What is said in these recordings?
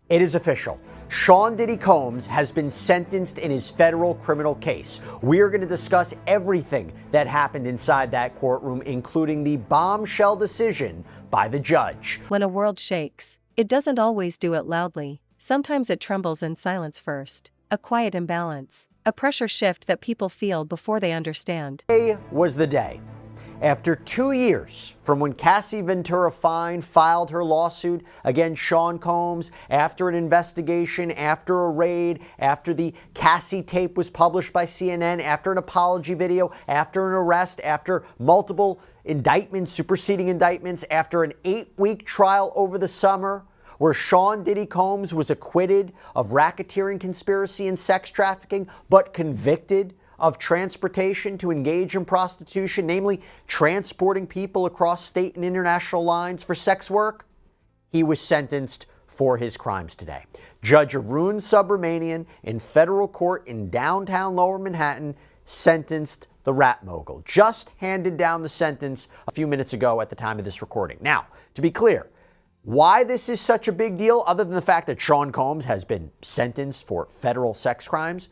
It is official. Sean Diddy Combs has been sentenced in his federal criminal case. We are going to discuss everything that happened inside that courtroom, including the bombshell decision by the judge. When a world shakes, it doesn't always do it loudly. Sometimes it trembles in silence first. A quiet imbalance, a pressure shift that people feel before they understand. Today was the day. After 2 years from when Cassie Ventura Fine filed her lawsuit against Sean Combs, after an investigation, after a raid, after the Cassie tape was published by CNN, after an apology video, after an arrest, after multiple indictments, superseding indictments, after an 8-week trial over the summer, where Sean Diddy Combs was acquitted of racketeering, conspiracy, and sex trafficking, but convicted of transportation to engage in prostitution, namely transporting people across state and international lines for sex work, he was sentenced for his crimes today. Judge Arun Subramanian in federal court in downtown Lower Manhattan sentenced the rap mogul. Just handed down the sentence a few minutes ago at the time of this recording. Now, to be clear, why this is such a big deal, other than the fact that Sean Combs has been sentenced for federal sex crimes,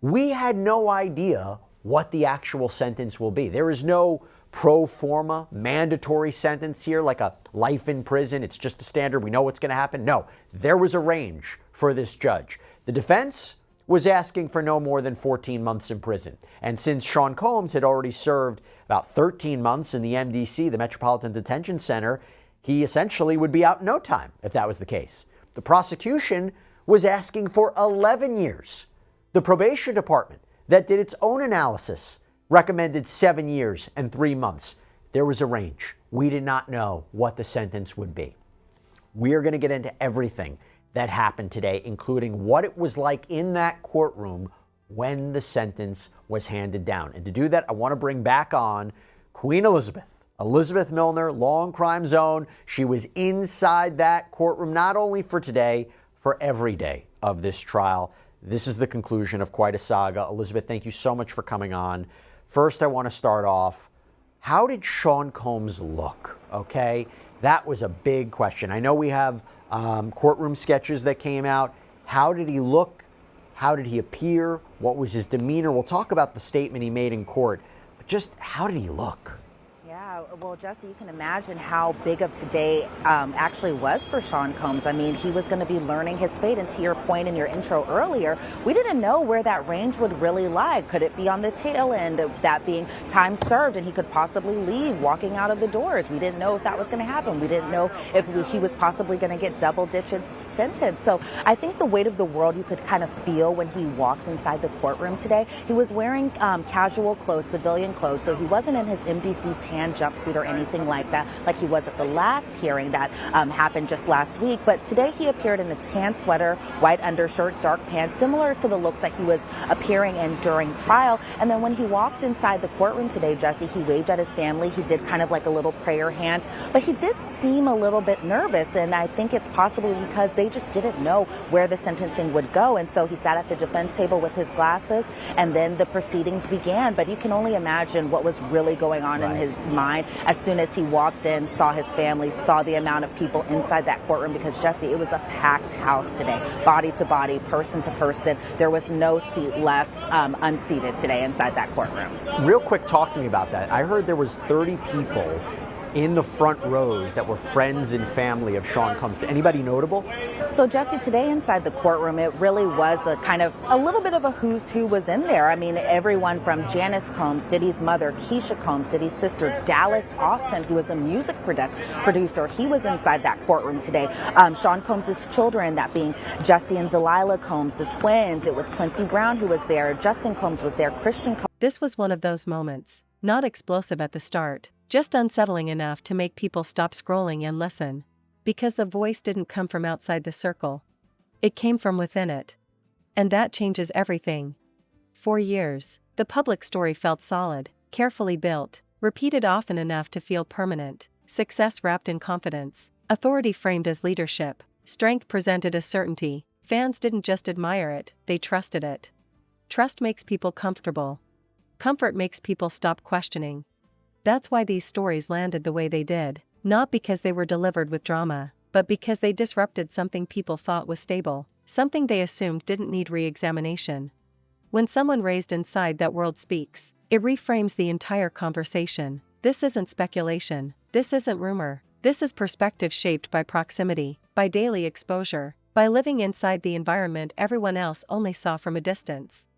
we had no idea what the actual sentence will be. There is no pro forma mandatory sentence here, like a life in prison. It's just a standard. We know what's going to happen. No, there was a range for this judge. The defense was asking for no more than 14 months in prison. And since Sean Combs had already served about 13 months in the MDC, the Metropolitan Detention Center, he essentially would be out in no time if that was the case. The prosecution was asking for 11 years. The probation department that did its own analysis recommended 7 years and 3 months. There was a range. We did not know what the sentence would be. We are going to get into everything that happened today, including what it was like in that courtroom when the sentence was handed down. And to do that, I want to bring back on Queen Elizabeth Milner, Long Crime Zone. She was inside that courtroom not only for today, for every day of this trial. This is the conclusion of quite a saga. Elizabeth, thank you so much for coming on. First, I want to start off, how did Sean Combs look? Okay, that was a big question. I know we have courtroom sketches that came out. How did he look? How did he appear? What was his demeanor? We'll talk about the statement he made in court, but just how did he look? Yeah, well, Jesse, you can imagine how big of today actually was for Sean Combs. I mean, he was going to be learning his fate. And to your point in your intro earlier, we didn't know where that range would really lie. Could it be on the tail end of that being time served and he could possibly leave walking out of the doors? We didn't know if that was going to happen. We didn't know if he was possibly going to get double-digit sentence. So I think the weight of the world you could kind of feel when he walked inside the courtroom today. He was wearing casual clothes, civilian clothes, so he wasn't in his MDC tan jumpsuit or anything like that, like he was at the last hearing that happened just last week. But today he appeared in a tan sweater, white undershirt, dark pants, similar to the looks that he was appearing in during trial. And then when he walked inside the courtroom today, Jesse, he waved at his family. He did kind of like a little prayer hand, but he did seem a little bit nervous. And I think it's possibly because they just didn't know where the sentencing would go. And so he sat at the defense table with his glasses, and then the proceedings began. But you can only imagine what was really going on in his mind as soon as he walked in, saw his family, saw the amount of people inside that courtroom, because Jesse, it was a packed house today, body to body, person to person. There was no seat left unseated today inside that courtroom. Real quick, talk to me about that. I heard there was 30 people in the front rows that were friends and family of Sean Combs. Anybody notable? So Jesse, today inside the courtroom, it really was a kind of a little bit of a who's who was in there. I mean, everyone from Janice Combs, Diddy's mother, Keisha Combs, Diddy's sister, Dallas Austin, who was a music producer. He was inside that courtroom today. Sean Combs' children, that being Jesse and Delilah Combs, the twins. It was Quincy Brown who was there. Justin Combs was there. Christian Combs. This was one of those moments, not explosive at the start, just unsettling enough to make people stop scrolling and listen. Because the voice didn't come from outside the circle. It came from within it. And that changes everything. For years, the public story felt solid, carefully built, repeated often enough to feel permanent, success wrapped in confidence, authority framed as leadership, strength presented as certainty. Fans didn't just admire it, they trusted it. Trust makes people comfortable. Comfort makes people stop questioning. That's why these stories landed the way they did, not because they were delivered with drama, but but because they disrupted something people thought was stable, something they assumed didn't need re-examination. When someone raised inside that world speaks, it reframes the entire conversation. This isn't speculation. This isn't rumor. This is perspective shaped by proximity, by daily exposure, by living inside the environment everyone else only saw from a distance.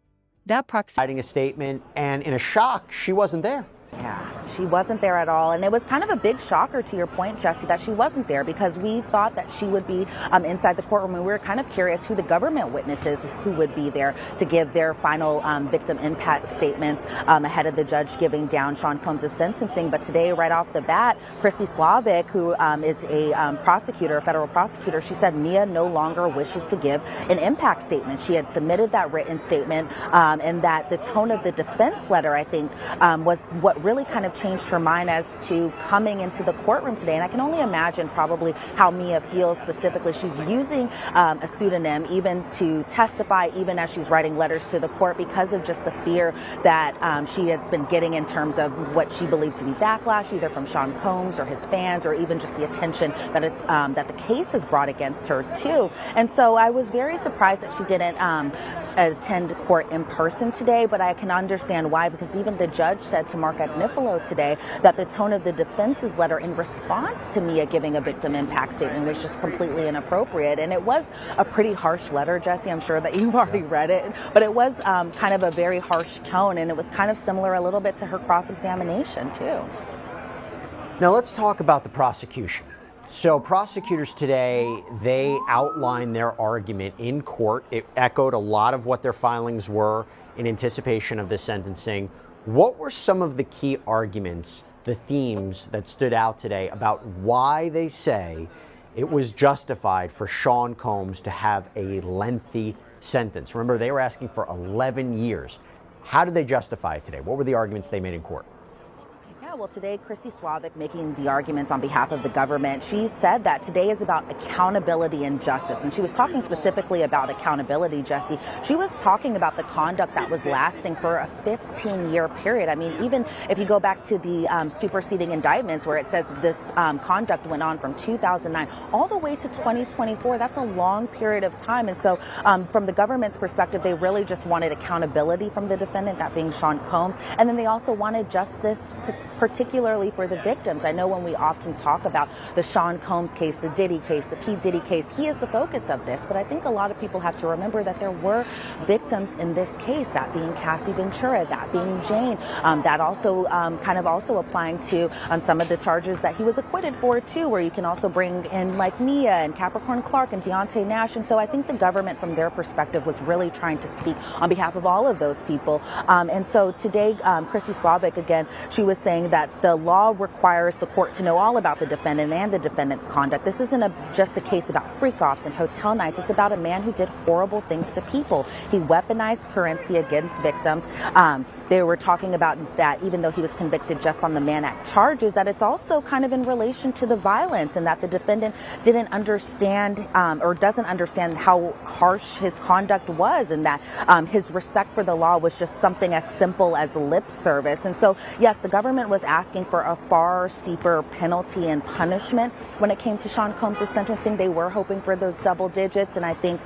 That proximity. Writing a statement, and in a shock, she wasn't there. Yeah, she wasn't there at all. And it was kind of a big shocker, to your point, Jesse, that she wasn't there, because we thought that she would be inside the courtroom. And we were kind of curious who the government witnesses who would be there to give their final victim impact statements ahead of the judge giving down Sean Combs' sentencing. But today, right off the bat, Christy Slavic, who is a prosecutor, a federal prosecutor, she said Mia no longer wishes to give an impact statement. She had submitted that written statement, and that the tone of the defense letter, I think, was what really kind of changed her mind as to coming into the courtroom today. And I can only imagine probably how Mia feels specifically. She's using a pseudonym even to testify, even as she's writing letters to the court, because of just the fear that she has been getting in terms of what she believed to be backlash, either from Sean Combs or his fans, or even just the attention that it's that the case has brought against her too. And so I was very surprised that she didn't attend court in person today, but I can understand why, because even the judge said to Mark Agnifilo today that the tone of the defense's letter in response to Mia giving a victim impact statement was just completely inappropriate. And it was a pretty harsh letter, Jesse. I'm sure that you've already read it, but it was kind of a very harsh tone, and it was kind of similar a little bit to her cross-examination too. Now let's talk about the prosecution. So prosecutors today, they outlined their argument in court. It echoed a lot of what their filings were in anticipation of this sentencing. What were some of the key arguments, the themes that stood out today about why they say it was justified for Sean Combs to have a lengthy sentence? Remember, they were asking for 11 years. How did they justify it today? What were the arguments they made in court? Yeah, well, today, Christy Slavic, making the arguments on behalf of the government, she said that today is about accountability and justice. And she was talking specifically about accountability, Jesse. She was talking about the conduct that was lasting for a 15-year period. I mean, even if you go back to the superseding indictments where it says this conduct went on from 2009 all the way to 2024, that's a long period of time. And so from the government's perspective, they really just wanted accountability from the defendant, that being Sean Combs. And then they also wanted justice, particularly for the victims. I know when we often talk about the Sean Combs case, the Diddy case, the P. Diddy case, he is the focus of this. But I think a lot of people have to remember that there were victims in this case, that being Cassie Ventura, that being Jane, that also kind of also applying to some of the charges that he was acquitted for too, where you can also bring in like Mia and Capricorn Clark and Deontay Nash. And so I think the government from their perspective was really trying to speak on behalf of all of those people. And so today, Christy Slavic, again, she was saying that the law requires the court to know all about the defendant and the defendant's conduct. This isn't just a case about freak-offs and hotel nights. It's about a man who did horrible things to people. He weaponized currency against victims. They were talking about that even though he was convicted just on the Mann Act charges, that it's also kind of in relation to the violence, and that the defendant didn't understand or doesn't understand how harsh his conduct was, and that his respect for the law was just something as simple as lip service. And so, yes, the government was asking for a far steeper penalty and punishment when it came to Sean Combs' sentencing. They were hoping for those double digits, and I think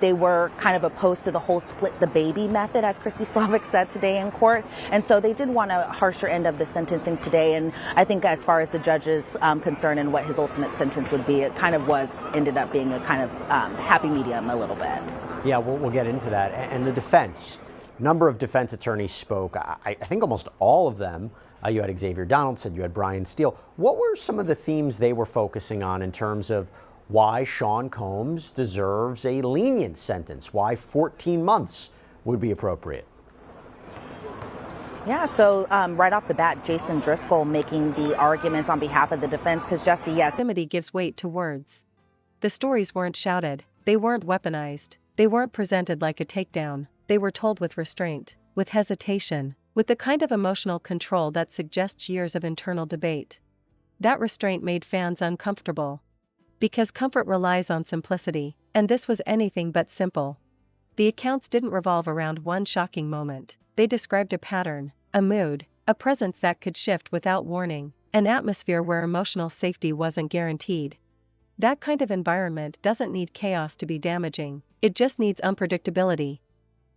they were kind of opposed to the whole split the baby method, as Christy Slavic said today in court. And so they did want a harsher end of the sentencing today. And I think as far as the judge is concerned and what his ultimate sentence would be, it kind of ended up being a kind of happy medium a little bit. Yeah, we'll get into that. And the defense, number of defense attorneys spoke. I think almost all of them. You had Xavier Donaldson, you had Brian Steele. What were some of the themes they were focusing on in terms of why Sean Combs deserves a lenient sentence, why 14 months would be appropriate? Yeah, so right off the bat, Jason Driscoll making the arguments on behalf of the defense, because Jesse, yes. Proximity gives weight to words. The stories weren't shouted, they weren't weaponized, they weren't presented like a takedown, they were told with restraint, with hesitation, with the kind of emotional control that suggests years of internal debate. That restraint made fans uncomfortable. Because comfort relies on simplicity, and this was anything but simple. The accounts didn't revolve around one shocking moment. They described a pattern, a mood, a presence that could shift without warning, an atmosphere where emotional safety wasn't guaranteed. That kind of environment doesn't need chaos to be damaging, it just needs unpredictability.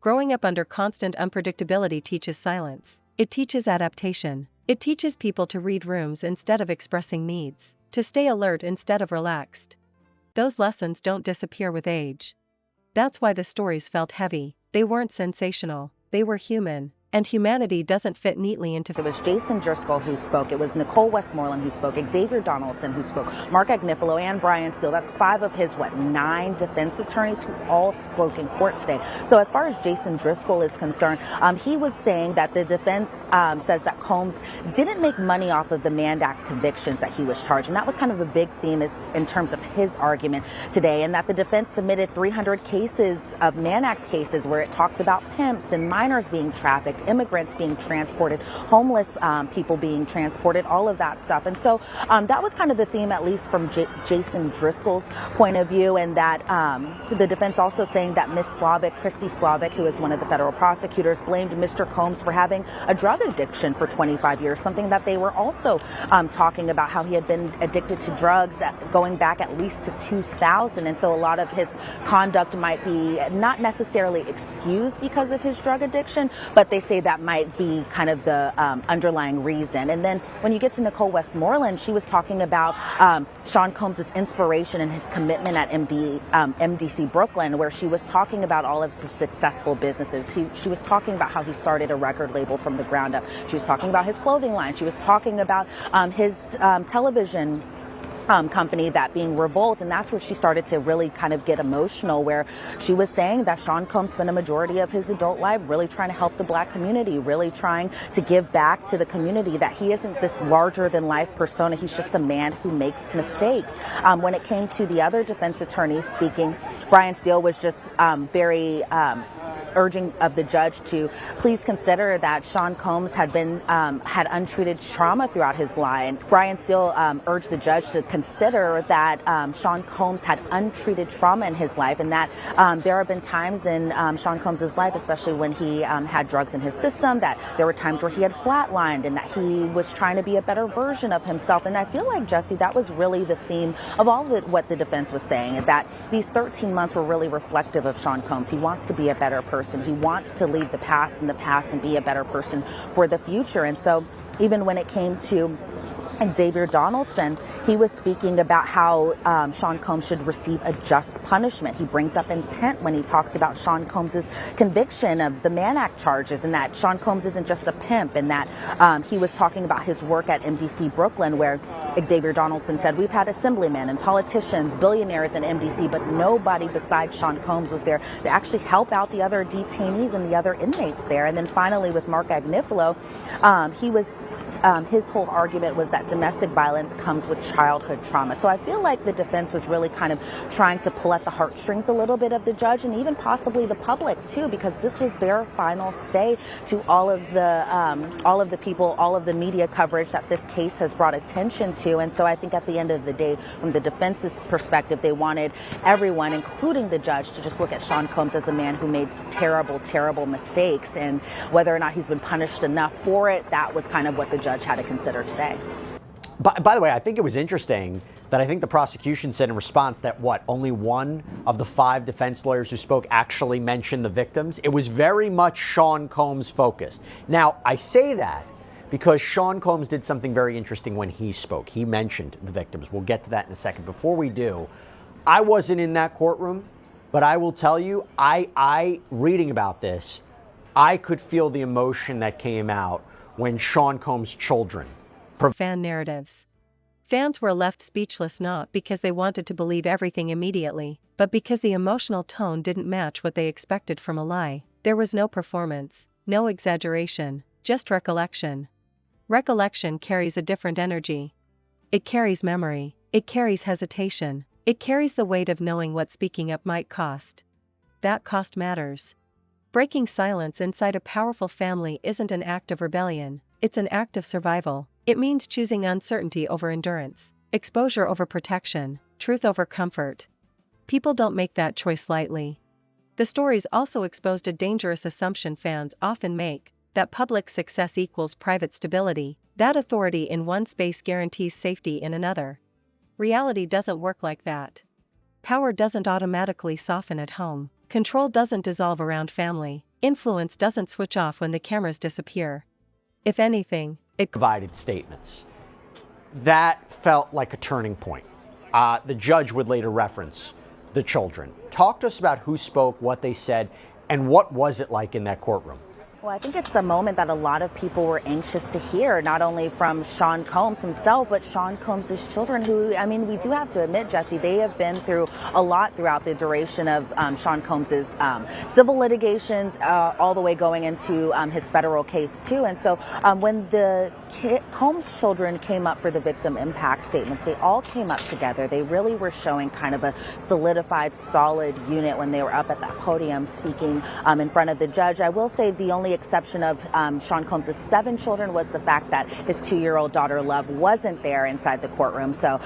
Growing up under constant unpredictability teaches silence. It teaches adaptation. It teaches people to read rooms instead of expressing needs, to stay alert instead of relaxed. Those lessons don't disappear with age. That's why the stories felt heavy. They weren't sensational, they were human. And humanity doesn't fit neatly into. It was Jason Driscoll who spoke. It was Nicole Westmoreland who spoke. Xavier Donaldson who spoke. Mark Agnifilo and Brian Steele. That's 5 of his, 9 defense attorneys who all spoke in court today. So as far as Jason Driscoll is concerned, he was saying that the defense says that Combs didn't make money off of the Mann Act convictions that he was charged. And that was kind of a big theme in terms of his argument today. And that the defense submitted 300 cases of Mann Act cases where it talked about pimps and minors being trafficked, immigrants being transported, homeless people being transported, all of that stuff. And so that was kind of the theme, at least from Jason Driscoll's point of view, and that the defense also saying that Ms. Slavic, Christy Slavic, who is one of the federal prosecutors, blamed Mr. Combs for having a drug addiction for 25 years, something that they were also talking about, how he had been addicted to drugs going back at least to 2000. And so a lot of his conduct might be not necessarily excused because of his drug addiction, but they say that might be kind of the underlying reason. And then when you get to Nicole Westmoreland, she was talking about Sean Combs' inspiration and his commitment at MDC Brooklyn, where she was talking about all of his successful businesses. She was talking about how he started a record label from the ground up. She was talking about his clothing line. She was talking about his television company, that being Revolt, and that's where she started to really kind of get emotional, where she was saying that Sean Combs spent a majority of his adult life really trying to help the Black community, really trying to give back to the community, that he isn't this larger than life persona, he's just a man who makes mistakes. When it came to the other defense attorneys speaking, Brian Steele was just very urging of the judge to please consider that Sean Combs had untreated trauma throughout his life. Brian Steele urged the judge to consider that Sean Combs had untreated trauma in his life, and that there have been times in Sean Combs' life, especially when he had drugs in his system, that there were times where he had flatlined and that he was trying to be a better version of himself. And I feel like, Jesse, that was really the theme of all what the defense was saying, that these 13 months were really reflective of Sean Combs. He wants to be a better person. He wants to leave the past in the past and be a better person for the future. And so even when it came to Xavier Donaldson, he was speaking about how Sean Combs should receive a just punishment. He brings up intent when he talks about Sean Combs' conviction of the Mann Act charges, and that Sean Combs isn't just a pimp, and that he was talking about his work at MDC Brooklyn, where Xavier Donaldson said, we've had assemblymen and politicians, billionaires in MDC, but nobody besides Sean Combs was there to actually help out the other detainees and the other inmates there. And then finally with Mark Agnifilo, his whole argument was that domestic violence comes with childhood trauma. So I feel like the defense was really kind of trying to pull at the heartstrings a little bit of the judge, and even possibly the public too, because this was their final say to all of the people, all of the media coverage that this case has brought attention to. And so I think at the end of the day, from the defense's perspective, they wanted everyone, including the judge, to just look at Sean Combs as a man who made terrible, terrible mistakes, and whether or not he's been punished enough for it, that was kind of what the judge had to consider today. By the way, I think it was interesting that I think the prosecution said in response that only one of the 5 defense lawyers who spoke actually mentioned the victims. It was very much Sean Combs focused. Now, I say that because Sean Combs did something very interesting when he spoke. He mentioned the victims. We'll get to that in a second. Before we do, I wasn't in that courtroom, but I will tell you, I reading about this, I could feel the emotion that came out when Sean Combs' children. Fan narratives. Fans were left speechless not because they wanted to believe everything immediately, but because the emotional tone didn't match what they expected from a lie. There was no performance, no exaggeration, just recollection. Recollection carries a different energy. It carries memory, it carries hesitation, it carries the weight of knowing what speaking up might cost. That cost matters. Breaking silence inside a powerful family isn't an act of rebellion, it's an act of survival. It means choosing uncertainty over endurance, exposure over protection, truth over comfort. People don't make that choice lightly. The stories also exposed a dangerous assumption fans often make, that public success equals private stability, that authority in one space guarantees safety in another. Reality doesn't work like that. Power doesn't automatically soften at home. Control doesn't dissolve around family. Influence doesn't switch off when the cameras disappear. If anything, it provided statements. That felt like a turning point. The judge would later reference the children. Talk to us about who spoke, what they said, and what was it like in that courtroom? Well, I think it's a moment that a lot of people were anxious to hear, not only from Sean Combs himself, but Sean Combs' children, who, I mean, we do have to admit, Jesse, they have been through a lot throughout the duration of Sean Combs' civil litigations, all the way going into his federal case, too. And so when the Combs children came up for the victim impact statements, they all came up together. They really were showing kind of a solidified, solid unit when they were up at that podium speaking in front of the judge. I will say the only exception of Sean Combs' 7 children was the fact that his 2-year-old daughter Love wasn't there inside the courtroom. So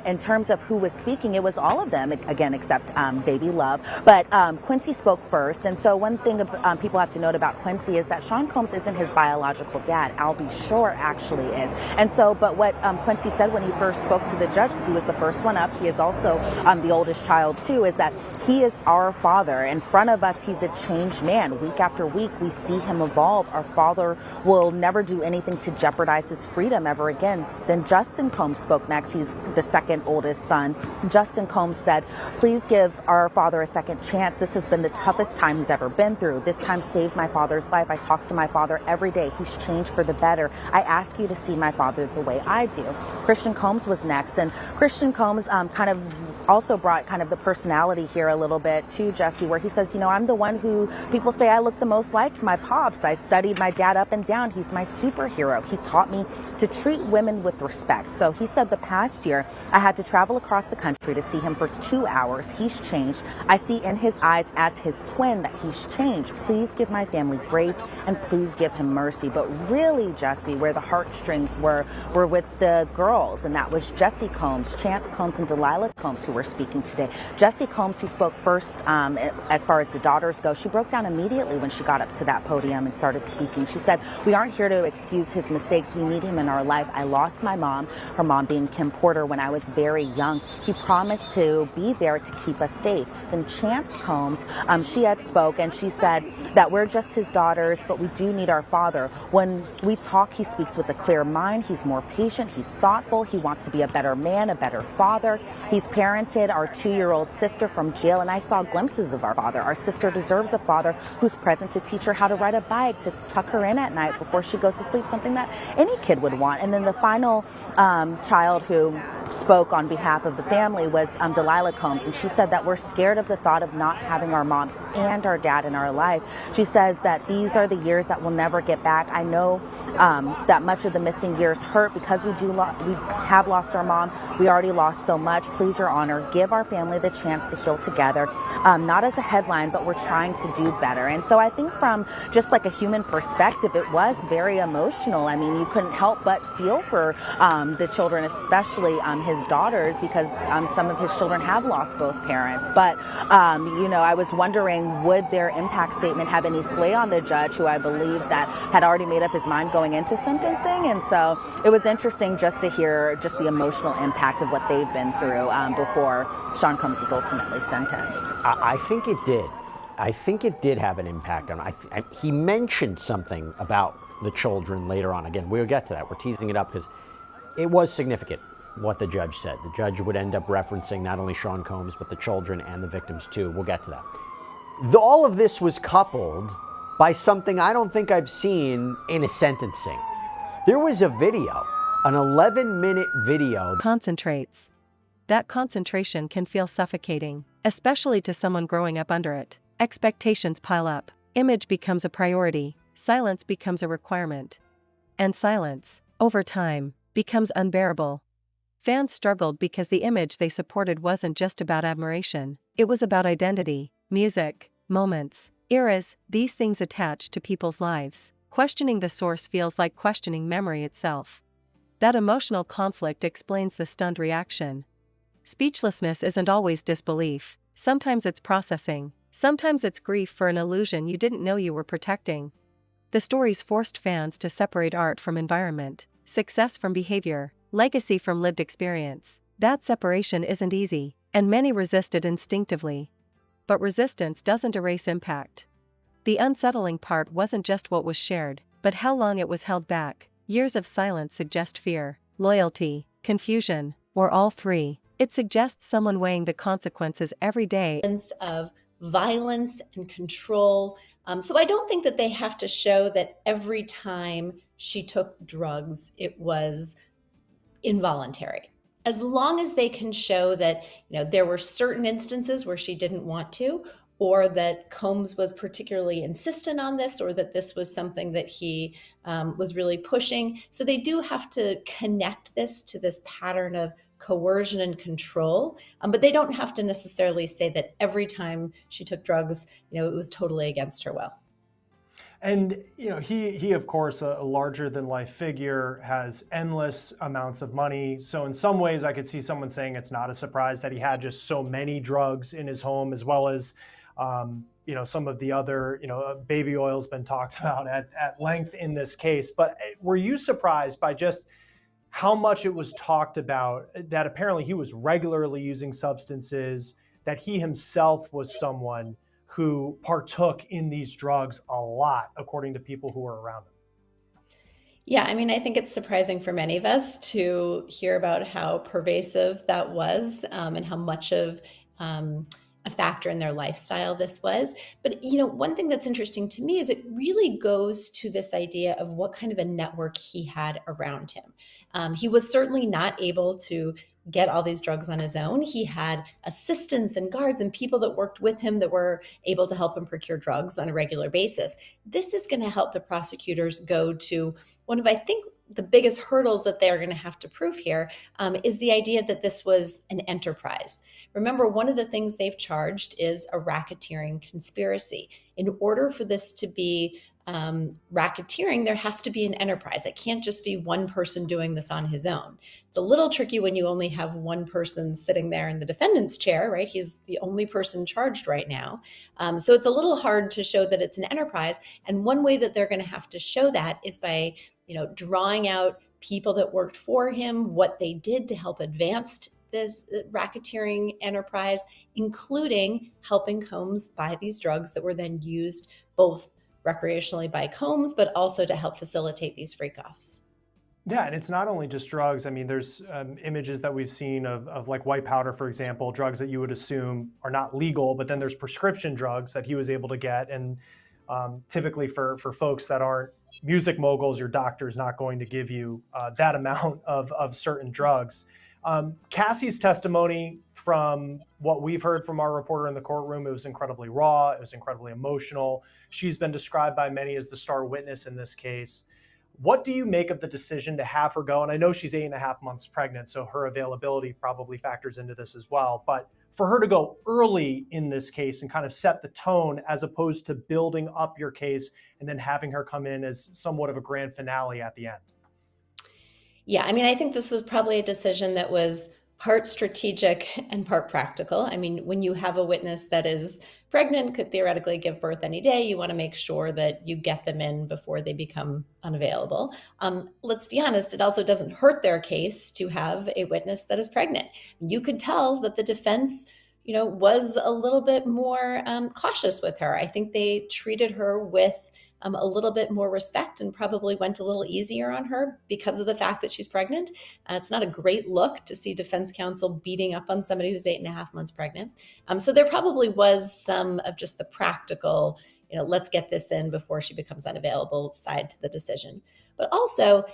in terms of who was speaking, it was all of them, again, except baby Love. But Quincy spoke first. And so one thing people have to note about Quincy is that Sean Combs isn't his biological dad. Albie Shore actually is. And so, but what Quincy said when he first spoke to the judge, because he was the first one up, he is also the oldest child too, is that he is our father. In front of us, he's a changed man. Week after week, we see him evolve. Our father will never do anything to jeopardize his freedom ever again. Then Justin Combs spoke next. He's the second oldest son. Justin Combs said, "Please give our father a second chance. This has been the toughest time he's ever been through. This time saved my father's life. I talk to my father every day. He's changed for the better. I ask you to see my father the way I do." Christian Combs was next, and Christian Combs kind of also brought kind of the personality here a little bit too, Jesse, where he says, I'm the one who people say I look the most like my pops. I studied my dad up and down. He's my superhero. He taught me to treat women with respect. So he said the past year I had to travel across the country to see him for 2 hours. He's changed. I see in his eyes as his twin that he's changed. Please give my family grace and please give him mercy. But really, Jesse, where the heartstrings were with the girls, and that was Jesse Combs, Chance Combs, and Delilah Combs who were speaking today. Jesse Combs, who spoke first as far as the daughters go, she broke down immediately when she got up to that podium and started speaking. She said, "We aren't here to excuse his mistakes. We need him in our life. I lost my mom, her mom being Kim Porter, when I was very young. He promised to be there to keep us safe." Then Chance Combs, she had spoke, and she said that we're just his daughters, but we do need our father. When we talk, he speaks with a clear mind. He's more patient. He's thoughtful. He wants to be a better man, a better father. He's parented our 2-year-old sister from jail, and I saw glimpses of our father. Our sister deserves a father who's present to teach her how to ride a bike, to tuck her in at night before she goes to sleep, something that any kid would want. And then the final child who spoke on behalf of the family was Delilah Combs, and she said that we're scared of the thought of not having our mom and our dad in our life. She says that these are the years that we'll never get back. I know that much of the missing years hurt because we have lost our mom. We already lost so much. Please, Your Honor, give our family the chance to heal together, not as a headline, but we're trying to do better. And so I think from just like a human perspective, it was very emotional. I mean, you couldn't help but feel for the children, especially his daughters, because some of his children have lost both parents. But, I was wondering, would their impact statement have any sway on the judge, who I believe that had already made up his mind going into sentencing? And so it was interesting just to hear just the emotional impact of what they've been through before Sean Combs was ultimately sentenced. I think it did. I think it did have an impact on him. He mentioned something about the children later on. Again, we'll get to that. We're teasing it up because it was significant what the judge said. The judge would end up referencing not only Sean Combs, but the children and the victims too. We'll get to that. All of this was coupled by something I don't think I've seen in a sentencing. There was a video, an 11-minute video. Concentrates. That concentration can feel suffocating, especially to someone growing up under it. Expectations pile up. Image becomes a priority. Silence becomes a requirement. And silence, over time, becomes unbearable. Fans struggled because the image they supported wasn't just about admiration. It was about identity, music, moments, eras, these things attached to people's lives. Questioning the source feels like questioning memory itself. That emotional conflict explains the stunned reaction. Speechlessness isn't always disbelief. Sometimes it's processing. Sometimes it's grief for an illusion you didn't know you were protecting. The stories forced fans to separate art from environment, success from behavior, legacy from lived experience. That separation isn't easy, and many resist it instinctively. But resistance doesn't erase impact. The unsettling part wasn't just what was shared, but how long it was held back. Years of silence suggest fear, loyalty, confusion, or all three. It suggests someone weighing the consequences every day. Of violence and control. So I don't think that they have to show that every time she took drugs, it was involuntary. As long as they can show that, there were certain instances where she didn't want to, or that Combs was particularly insistent on this, or that this was something that he was really pushing. So they do have to connect this to this pattern of coercion and control, but they don't have to necessarily say that every time she took drugs, it was totally against her will. And he of course, a larger than life figure, has endless amounts of money. So in some ways, I could see someone saying it's not a surprise that he had just so many drugs in his home, as well as some of the other, baby oil's been talked about at length in this case. But were you surprised by just how much it was talked about that apparently he was regularly using substances, that he himself was someone who partook in these drugs a lot, according to people who were around him? Yeah, I mean, I think it's surprising for many of us to hear about how pervasive that was, and how much of a factor in their lifestyle this was. But, one thing that's interesting to me is it really goes to this idea of what kind of a network he had around him. He was certainly not able to get all these drugs on his own. He had assistants and guards and people that worked with him that were able to help him procure drugs on a regular basis. This is going to help the prosecutors go to one of, I think, the biggest hurdles that they're going to have to prove here, is the idea that this was an enterprise. Remember, one of the things they've charged is a racketeering conspiracy. In order for this to be racketeering, there has to be an enterprise. It can't just be one person doing this on his own. It's a little tricky when you only have one person sitting there in the defendant's chair, right? He's the only person charged right now. So it's a little hard to show that it's an enterprise. And one way that they're going to have to show that is by, drawing out people that worked for him, what they did to help advance this racketeering enterprise, including helping Combs buy these drugs that were then used both recreationally by Combs, but also to help facilitate these freak-offs. Yeah, and it's not only just drugs. I mean, there's images that we've seen of like white powder, for example, drugs that you would assume are not legal, but then there's prescription drugs that he was able to get. And typically for folks that aren't music moguls, your doctor is not going to give you that amount of certain drugs. Cassie's testimony, from what we've heard from our reporter in the courtroom, it was incredibly raw. It was incredibly emotional. She's been described by many as the star witness in this case. What do you make of the decision to have her go? And I know she's 8.5 months pregnant, so her availability probably factors into this as well. But for her to go early in this case and kind of set the tone, as opposed to building up your case and then having her come in as somewhat of a grand finale at the end. Yeah, I mean, I think this was probably a decision that was part strategic and part practical. I mean, when you have a witness that is pregnant, could theoretically give birth any day, you want to make sure that you get them in before they become unavailable. Let's be honest, it also doesn't hurt their case to have a witness that is pregnant. You could tell that the defense, was a little bit more cautious with her. I think they treated her with a little bit more respect and probably went a little easier on her because of the fact that she's pregnant. It's not a great look to see defense counsel beating up on somebody who's 8.5 months pregnant. So there probably was some of just the practical, let's get this in before she becomes unavailable side to the decision. But also,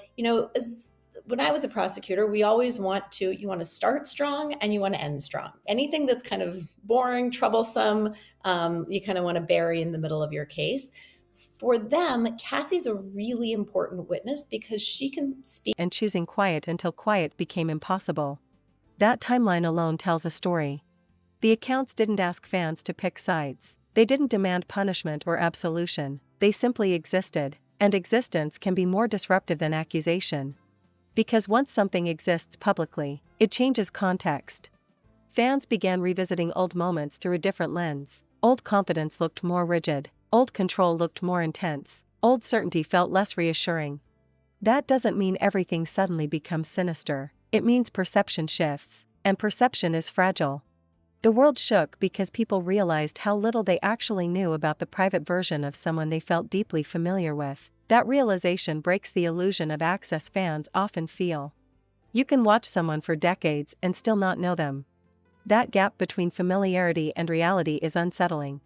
when I was a prosecutor, we always you want to start strong and you want to end strong. Anything that's kind of boring, troublesome, you kind of want to bury in the middle of your case. For them, Cassie's a really important witness because she can speak. And choosing quiet until quiet became impossible. That timeline alone tells a story. The accounts didn't ask fans to pick sides. They didn't demand punishment or absolution. They simply existed, and existence can be more disruptive than accusation. Because once something exists publicly, it changes context. Fans began revisiting old moments through a different lens. Old confidence looked more rigid. Old control looked more intense. Old certainty felt less reassuring. That doesn't mean everything suddenly becomes sinister. It means perception shifts, and perception is fragile. The world shook because people realized how little they actually knew about the private version of someone they felt deeply familiar with. That realization breaks the illusion of access fans often feel. You can watch someone for decades and still not know them. That gap between familiarity and reality is unsettling.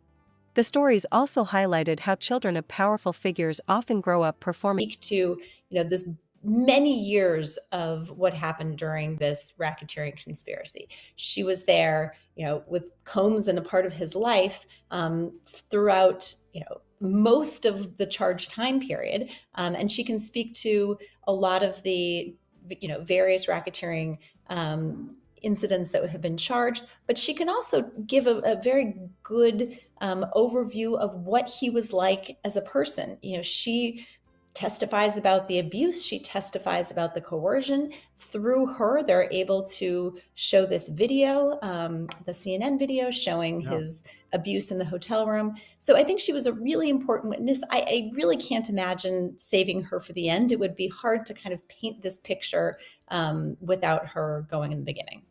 The stories also highlighted how children of powerful figures often grow up performing. Speak to, this many years of what happened during this racketeering conspiracy. She was there, with Combs and a part of his life throughout, most of the charged time period. And she can speak to a lot of the, various racketeering incidents that have been charged, but she can also give a very good overview of what he was like as a person. She testifies about the abuse. She testifies about the coercion. Through her, they're able to show this video, the CNN video showing his abuse in the hotel room. So I think she was a really important witness. I really can't imagine saving her for the end. It would be hard to kind of paint this picture without her going in the beginning.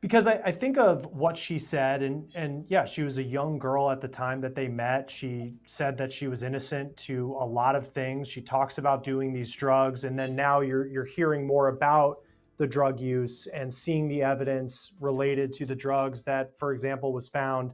Because I think of what she said, and yeah, she was a young girl at the time that they met. She said that she was innocent to a lot of things. She talks about doing these drugs, and then now you're hearing more about the drug use and seeing the evidence related to the drugs that, for example, was found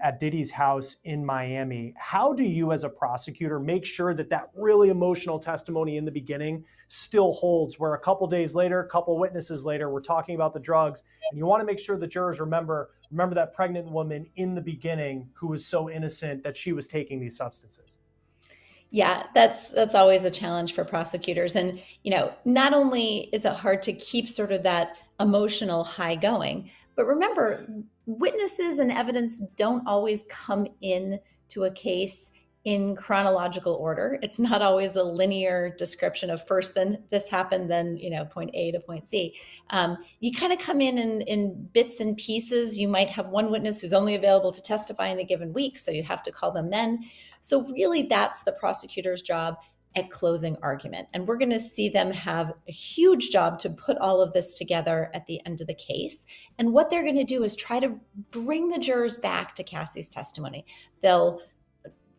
at Diddy's house in Miami. How do you, as a prosecutor, make sure that that really emotional testimony in the beginning still holds, where a couple days later, a couple witnesses later, we're talking about the drugs, and you want to make sure the jurors remember that pregnant woman in the beginning who was so innocent that she was taking these substances? Yeah, that's always a challenge for prosecutors. And, not only is it hard to keep sort of that emotional high going, but remember, witnesses and evidence don't always come in to a case in chronological order. It's not always a linear description of first, then this happened, then, point A to point Z. You kind of come in bits and pieces. You might have one witness who's only available to testify in a given week, so you have to call them then. So really, that's the prosecutor's job at closing argument. And we're going to see them have a huge job to put all of this together at the end of the case. And what they're going to do is try to bring the jurors back to Cassie's testimony. They'll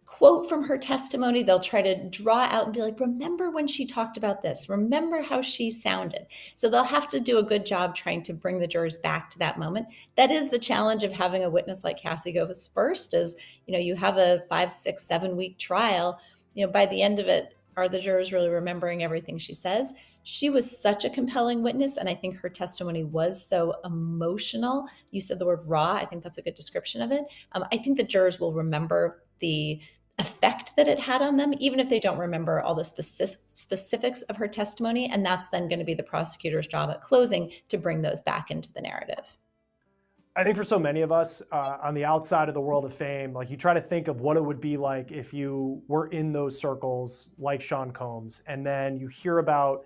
quote from her testimony. They'll try to draw out and be like, remember when she talked about this? Remember how she sounded? So they'll have to do a good job trying to bring the jurors back to that moment. That is the challenge of having a witness like Cassie go first is, you have a 5, 6, 7 week trial. By the end of it, are the jurors really remembering everything she says? She was such a compelling witness, and I think her testimony was so emotional. You said the word raw. I think that's a good description of it. I think the jurors will remember the effect that it had on them, even if they don't remember all the specifics of her testimony. And that's then going to be the prosecutor's job at closing to bring those back into the narrative. I think for so many of us on the outside of the world of fame, like you try to think of what it would be like if you were in those circles like Sean Combs, and then you hear about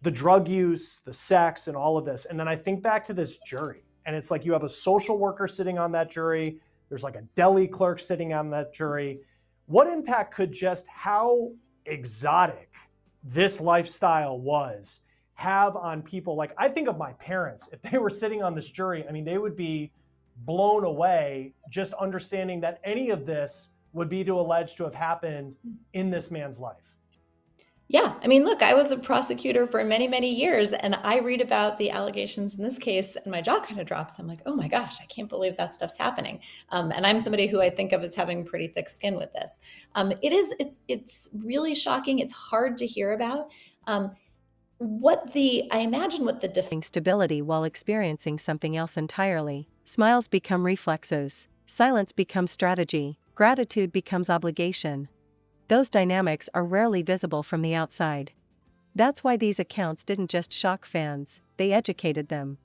the drug use, the sex, and all of this. And then I think back to this jury, and it's like you have a social worker sitting on that jury. There's like a deli clerk sitting on that jury. What impact could just how exotic this lifestyle was have on people? Like, I think of my parents, if they were sitting on this jury, I mean, they would be blown away just understanding that any of this would be alleged to have happened in this man's life. Yeah. I mean, look, I was a prosecutor for many, many years, and I read about the allegations in this case and my jaw kind of drops. I'm like, oh my gosh, I can't believe that stuff's happening. And I'm somebody who I think of as having pretty thick skin with this. It's really shocking. It's hard to hear about. I imagine what the stability while experiencing something else entirely. Smiles become reflexes. Silence becomes strategy. Gratitude becomes obligation. Those dynamics are rarely visible from the outside. That's why these accounts didn't just shock fans, they educated them.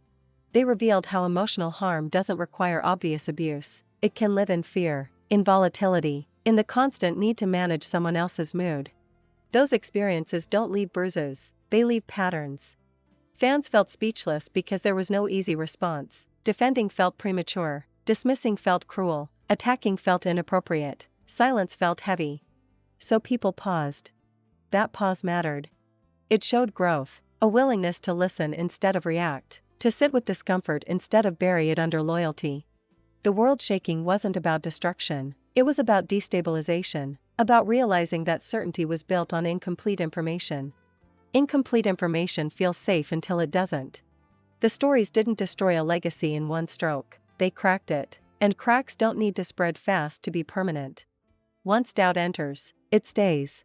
They revealed how emotional harm doesn't require obvious abuse. It can live in fear, in volatility, in the constant need to manage someone else's mood. Those experiences don't leave bruises, they leave patterns. Fans felt speechless because there was no easy response. Defending felt premature, dismissing felt cruel, attacking felt inappropriate, silence felt heavy. So people paused. That pause mattered. It showed growth, a willingness to listen instead of react, To sit with discomfort instead of bury it under loyalty. The world shaking wasn't about destruction, it was about destabilization, about realizing that certainty was built on incomplete information. Incomplete information feels safe until it doesn't. The stories didn't destroy a legacy in one stroke, they cracked it, and cracks don't need to spread fast to be permanent. Once doubt enters, it stays.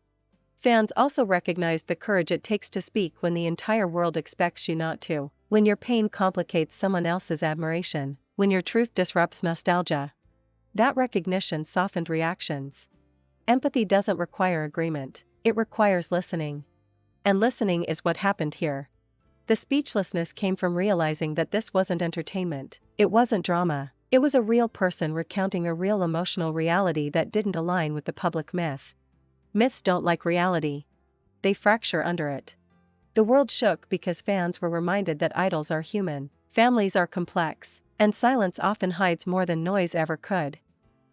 Fans also recognized the courage it takes to speak when the entire world expects you not to, when your pain complicates someone else's admiration, when your truth disrupts nostalgia. That recognition softened reactions. Empathy doesn't require agreement, it requires listening. And listening is what happened here. The speechlessness came from realizing that this wasn't entertainment, it wasn't drama, it was a real person recounting a real emotional reality that didn't align with the public myth. Myths don't like reality. They fracture under it. The world shook because fans were reminded that idols are human, families are complex, and silence often hides more than noise ever could.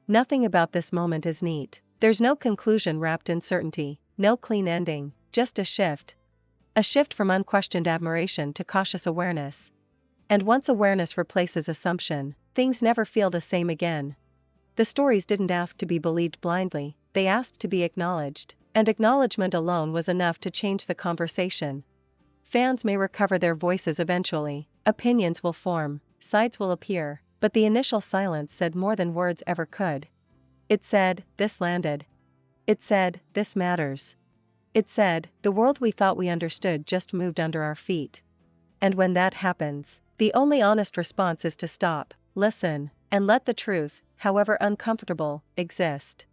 Nothing about this moment is neat. There's no conclusion wrapped in certainty, no clean ending, just a shift. A shift from unquestioned admiration to cautious awareness. And once awareness replaces assumption, things never feel the same again. The stories didn't ask to be believed blindly, they asked to be acknowledged, and acknowledgement alone was enough to change the conversation. Fans may recover their voices eventually, opinions will form, sides will appear, but the initial silence said more than words ever could. It said, this landed. It said, this matters. It said, the world we thought we understood just moved under our feet. And when that happens, the only honest response is to stop, listen, and let the truth, however uncomfortable, exist.